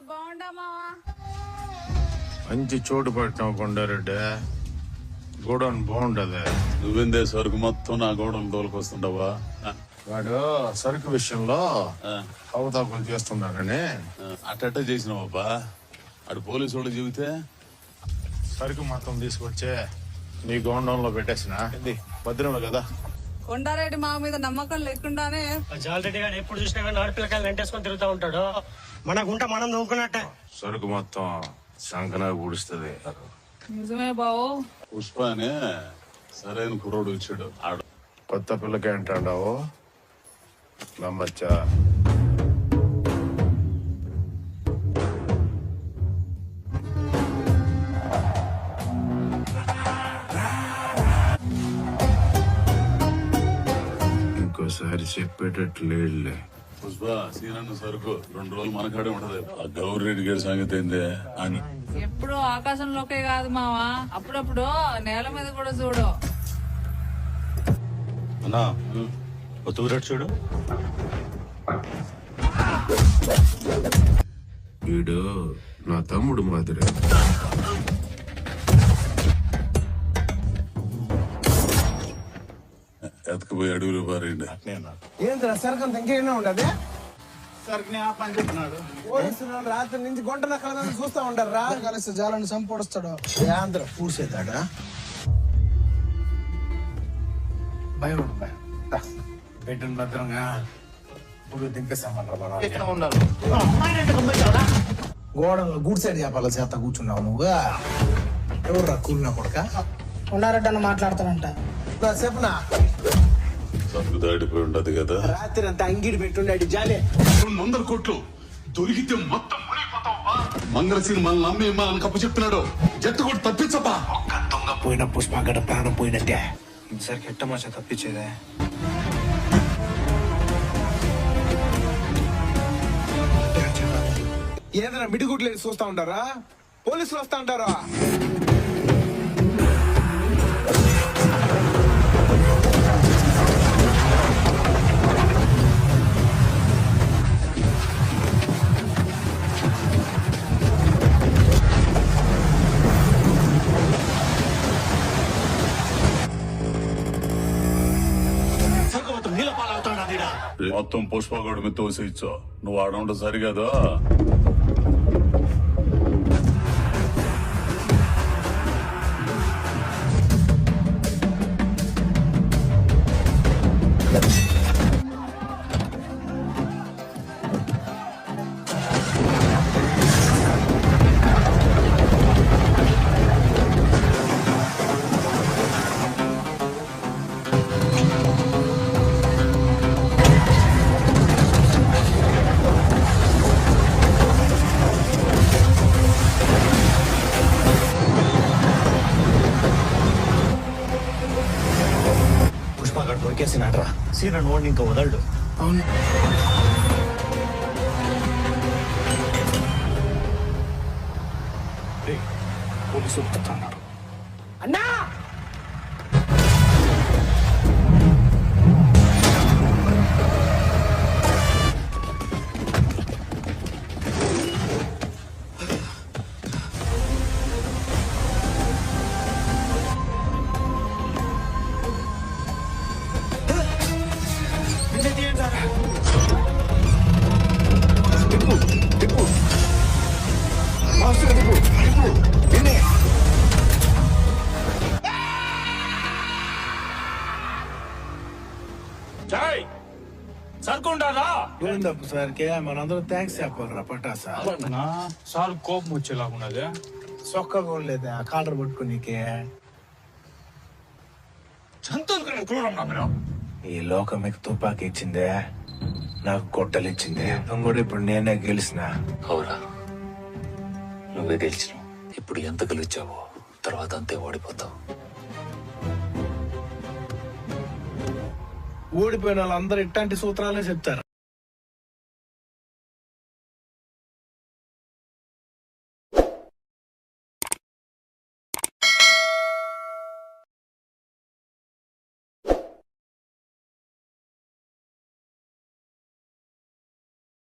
బాగుండా మావా మంచి చోటు పట్టినావు కొండారెడ్డి. గోడౌన్ బాగుండదు. నువ్వేందే సరుకు మొత్తం నా గోడౌన్ తోలుకొస్తుండవా? వాడు సరుకు విషయంలో అవతాపలు చేస్తున్నాడని అట్ట చేసినావబ్బా. అటు పోలీసు వాళ్ళు చెబితే సరుకు మొత్తం తీసుకొచ్చి నీ గోడౌన్ లో పెట్టేసిన భద్రంలో కదా. కొండారెడ్డి మా మీద నమ్మకం లేకుండానే జాలరెడ్డి గారు ఎప్పుడు చూసినా కానీ ఆడపిల్లకాయలు వెంటేసుకొని తిరుగుతూ ఉంటాడు. మన గుంట మనం నవ్వుకున్నట్టే. సరుకు మొత్తం సంకనా పూడుస్తుంది. నిజమే బావు. పుష్ప అనే సరైన కుర్రోడు వచ్చాడు. ఆడు కొత్త పిల్లకి అంటాడావు నమ్మచ్చా? ఇంకోసారి చెప్పేటట్టు లేదులే. పుష్ప సీనన్న సరుకు 2 రోజులు మనకాడే ఉంటది. ఆ గౌరెడ్డి గారి సంగతి ఏందే అని ఎప్పుడు ఆకాశంలోకే కాదు మావా, అప్పుడప్పుడు నేల మీద కూడా చూడు. అన్నా ఒత్తుకురాడు చూడు. వీడు నా తమ్ముడు మాదిరే. ఎతకపోయి అడవిలో పారేయండి. ఏంద్రా సరుకు ఇంకేనా ఉండదు? సరుకుని ఆ పని చెప్తున్నాడు. పోలీసులు రాత్రి నుంచి గుంట నక్కల చూస్తా ఉంటారా? కలిసి జాలని సంపొడుస్తాడు. ఆంధ్ర పూసేదాడా? భయం పెట్టిన భద్రంగా ఇప్పుడు దింపేసామన్నారు. గోడలో గుడ్ సైడ్ చేపాల చేత కూర్చున్నావు నువ్వు. ఎవర్రా కూలినా కొడుక? కొండారెడ్డి అన్న మాట్లాడతానంట. చెప్పనా సరుకు దాటిపోయి ఉండదు కదా. రాత్రి అంతా అంగిడి పెట్టుండే జాలే 200 కోట్లు దొరికితే మొత్తం మునిగిపోతావా? మంగళసీని మనల్ని నమ్మి మనల్ని కప్పు చెప్తున్నాడు. జట్టు కూడా తప్పించపా. ఒక్క దొంగ పోయిన పుష్పగడ ప్రాణం పోయినట్టే. ఈసారికి ఎట్ట మాచ తప్పించేదే. ఏంద్రా మిడిగుడ్లు చూస్తా ఉంటారా? పోలీసులు వస్తా ఉంటారా? మొత్తం పుష్పగోడు మీద తోసేయచ్చు. నువ్వు ఆడ సరిగదా? పుష్పగాడు దొరికేసినాడ్రా. సీన నోడిని ఇంకా వదలడు. అవును, పోలీసులు వస్తున్నారు. అన్నా సరుకుంటారా? గోవిందప్ప సార్కి మనందరం థ్యాంక్స్ చెప్పాలరా పటాసా. సార్ కోపం వచ్చేలాగున్నది. సొక్కగా ఉండలేదా కాలర్ పట్టుకునికే? ఈ లోకం మీకు తుపాకీ ఇచ్చిందే, నాకు గొడ్డలు ఇచ్చిందే. కూడా ఇప్పుడు నేనే గెలిచిన. అవురా, నువ్వే గెలిచినావు. ఇప్పుడు ఎంత గెలిచావో తర్వాత అంతే ఓడిపోతావు. ఓడిపోయిన వాళ్ళందరూ ఇట్లాంటి సూత్రాలే చెప్తారు.